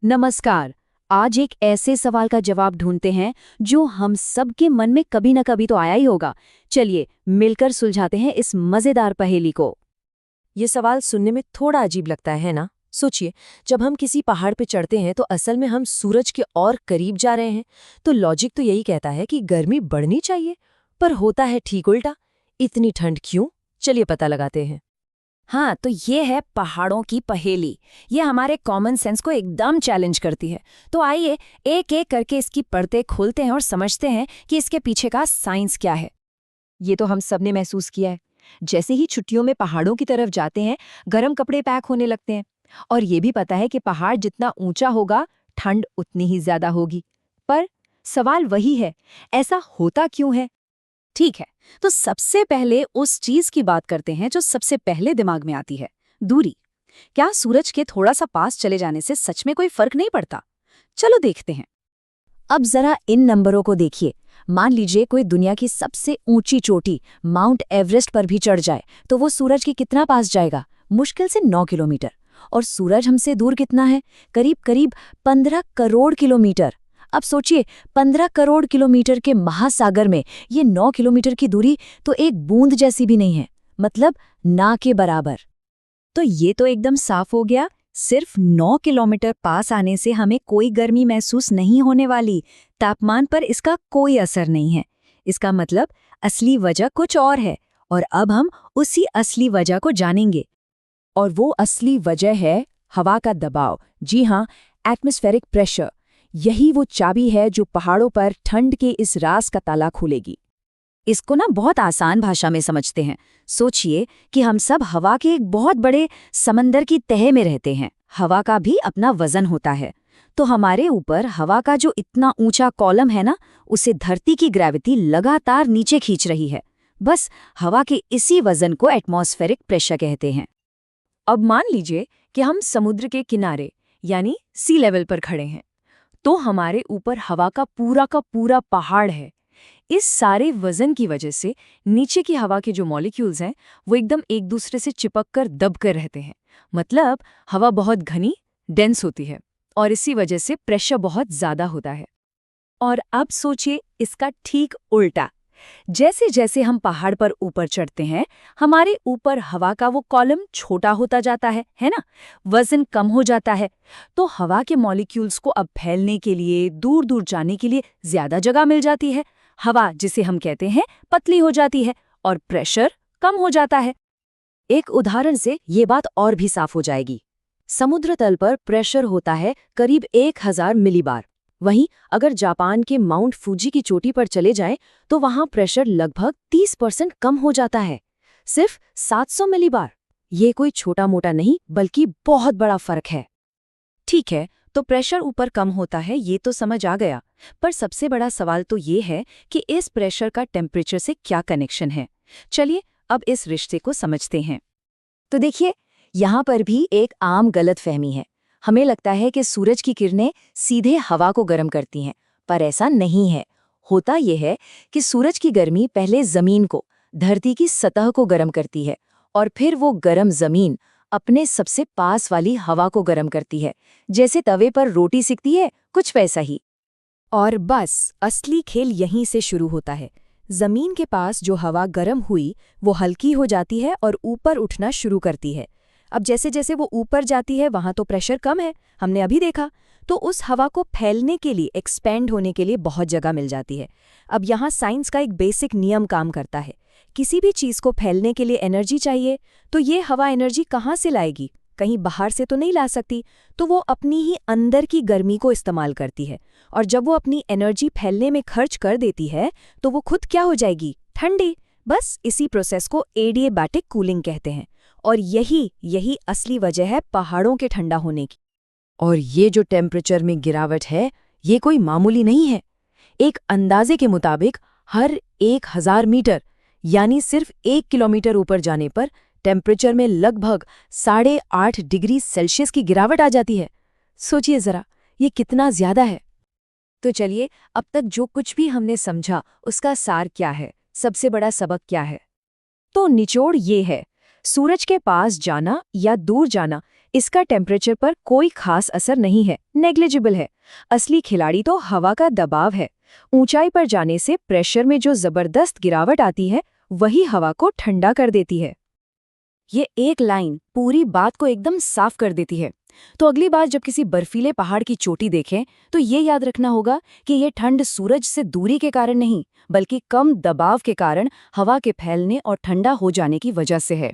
नमस्कार। आज एक ऐसे सवाल का जवाब ढूंढते हैं जो हम सबके मन में कभी न कभी तो आया ही होगा। चलिए मिलकर सुलझाते हैं इस मजेदार पहेली को। ये सवाल सुनने में थोड़ा अजीब लगता है ना। सोचिए, जब हम किसी पहाड़ पे चढ़ते हैं तो असल में हम सूरज के और करीब जा रहे हैं। तो लॉजिक तो यही कहता है कि गर्मी बढ़नी चाहिए, पर होता है ठीक उल्टा। इतनी ठंड क्यों? चलिए पता लगाते हैं। हाँ, तो ये है पहाड़ों की पहेली। ये हमारे कॉमन सेंस को एकदम चैलेंज करती है। तो आइए एक एक करके इसकी परतें खोलते हैं और समझते हैं कि इसके पीछे का साइंस क्या है। ये तो हम सब ने महसूस किया है। जैसे ही छुट्टियों में पहाड़ों की तरफ जाते हैं, गर्म कपड़े पैक होने लगते हैं। और ये भी पता है कि पहाड़ जितना ऊंचा होगा, ठंड उतनी ही ज्यादा होगी। पर सवाल वही है, ऐसा होता क्यों है? ठीक है, तो सबसे पहले उस चीज की बात करते हैं जो सबसे पहले दिमाग में आती है, दूरी। क्या सूरज के थोड़ा सा पास चले जाने से सच में कोई फर्क नहीं पड़ता? चलो देखते हैं। अब जरा इन नंबरों को देखिए। मान लीजिए कोई दुनिया की सबसे ऊंची चोटी माउंट एवरेस्ट पर भी चढ़ जाए, तो वो सूरज के कितना पास जाएगा? मुश्किल से 9 किलोमीटर। और सूरज हमसे दूर कितना है? करीब करीब 15 करोड़ किलोमीटर। अब सोचिए, 15 करोड़ किलोमीटर के महासागर में ये 9 किलोमीटर की दूरी तो एक बूंद जैसी भी नहीं है, मतलब ना के बराबर। तो ये तो एकदम साफ हो गया, सिर्फ 9 किलोमीटर पास आने से हमें कोई गर्मी महसूस नहीं होने वाली। तापमान पर इसका कोई असर नहीं है। इसका मतलब असली वजह कुछ और है, और अब हम उसी असली वजह को जानेंगे। और वो असली वजह है हवा का दबाव। जी हाँ, एटमॉस्फेरिक प्रेशर। यही वो चाबी है जो पहाड़ों पर ठंड के इस राज का ताला खोलेगी। इसको ना बहुत आसान भाषा में समझते हैं। सोचिए कि हम सब हवा के एक बहुत बड़े समंदर की तह में रहते हैं। हवा का भी अपना वजन होता है। तो हमारे ऊपर हवा का जो इतना ऊंचा कॉलम है ना, उसे धरती की ग्रेविटी लगातार नीचे खींच रही है। बस हवा के इसी वजन को एटमॉस्फेरिक प्रेशर कहते हैं। अब मान लीजिए कि हम समुद्र के किनारे यानी सी लेवल पर खड़े हैं। तो हमारे ऊपर हवा का पूरा पहाड़ है। इस सारे वजन की वजह से नीचे की हवा के जो मॉलिक्यूल्स हैं वो एकदम एक दूसरे से चिपक कर दब कर रहते हैं। मतलब हवा बहुत घनी, डेंस होती है, और इसी वजह से प्रेशर बहुत ज्यादा होता है। और अब सोचिए इसका ठीक उल्टा। जैसे जैसे हम पहाड़ पर ऊपर चढ़ते हैं, हमारे ऊपर हवा का वो कॉलम छोटा होता जाता है ना? वजन कम हो जाता है। तो हवा के मॉलिक्यूल्स को अब फैलने के लिए, दूर दूर जाने के लिए ज्यादा जगह मिल जाती है। हवा, जिसे हम कहते हैं, पतली हो जाती है और प्रेशर कम हो जाता है। एक उदाहरण से ये बात और भी साफ हो जाएगी। समुद्र तल पर प्रेशर होता है करीब 1000 मिलीबार। वहीं अगर जापान के माउंट फूजी की चोटी पर चले जाएं, तो वहां प्रेशर लगभग 30% कम हो जाता है, सिर्फ 700 मिलीबार। ये कोई छोटा मोटा नहीं, बल्कि बहुत बड़ा फर्क है। ठीक है, तो प्रेशर ऊपर कम होता है, ये तो समझ आ गया। पर सबसे बड़ा सवाल तो ये है कि इस प्रेशर का टेम्परेचर से क्या कनेक्शन है। चलिए अब इस रिश्ते को समझते हैं। तो देखिए, यहाँ पर भी एक आम गलतफहमी है। हमें लगता है कि सूरज की किरणें सीधे हवा को गर्म करती हैं, पर ऐसा नहीं है। होता यह है कि सूरज की गर्मी पहले जमीन को, धरती की सतह को गर्म करती है, और फिर वो गर्म जमीन अपने सबसे पास वाली हवा को गर्म करती है। जैसे तवे पर रोटी सिकती है, कुछ वैसा ही। और बस असली खेल यहीं से शुरू होता है। जमीन के पास जो हवा गर्म हुई वो हल्की हो जाती है और ऊपर उठना शुरू करती है। अब जैसे जैसे वो ऊपर जाती है, वहां तो प्रेशर कम है, हमने अभी देखा। तो उस हवा को फैलने के लिए, एक्सपेंड होने के लिए बहुत जगह मिल जाती है। अब यहाँ साइंस का एक बेसिक नियम काम करता है। किसी भी चीज को फैलने के लिए एनर्जी चाहिए, तो ये हवा एनर्जी कहाँ से लाएगी? कहीं बाहर से तो नहीं ला सकती। तो वो अपनी ही अंदर की गर्मी को इस्तेमाल करती है। और जब वो अपनी एनर्जी फैलने में खर्च कर देती है, तो वो खुद क्या हो जाएगी? ठंडी। बस इसी प्रोसेस को एडियाबैटिक कूलिंग कहते हैं। और यही असली वजह है पहाड़ों के ठंडा होने की। और ये जो टेम्परेचर में गिरावट है, ये कोई मामूली नहीं है। एक अंदाजे के मुताबिक हर 1000 मीटर यानी सिर्फ 1 किलोमीटर ऊपर जाने पर टेम्परेचर में लगभग 8.5 डिग्री सेल्सियस की गिरावट आ जाती है। सोचिए जरा, ये कितना ज्यादा है। तो चलिए, अब तक जो कुछ भी हमने समझा उसका सार क्या है, सबसे बड़ा सबक क्या है? तो निचोड़ ये है, सूरज के पास जाना या दूर जाना, इसका टेम्परेचर पर कोई खास असर नहीं है, नेग्लिजिबल है। असली खिलाड़ी तो हवा का दबाव है। ऊंचाई पर जाने से प्रेशर में जो जबरदस्त गिरावट आती है, वही हवा को ठंडा कर देती है। ये एक लाइन पूरी बात को एकदम साफ कर देती है। तो अगली बार जब किसी बर्फीले पहाड़ की चोटी देखें तो ये याद रखना होगा कि ये ठंड सूरज से दूरी के कारण नहीं, बल्कि कम दबाव के कारण हवा के फैलने और ठंडा हो जाने की वजह से है।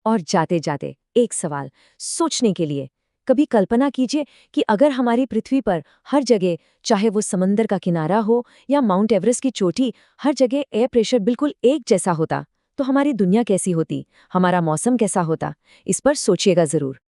और जाते जाते एक सवाल सोचने के लिए, कभी कल्पना कीजिए कि अगर हमारी पृथ्वी पर हर जगह, चाहे वो समंदर का किनारा हो या माउंट एवरेस्ट की चोटी, हर जगह एयर प्रेशर बिल्कुल एक जैसा होता, तो हमारी दुनिया कैसी होती, हमारा मौसम कैसा होता? इस पर सोचिएगा जरूर।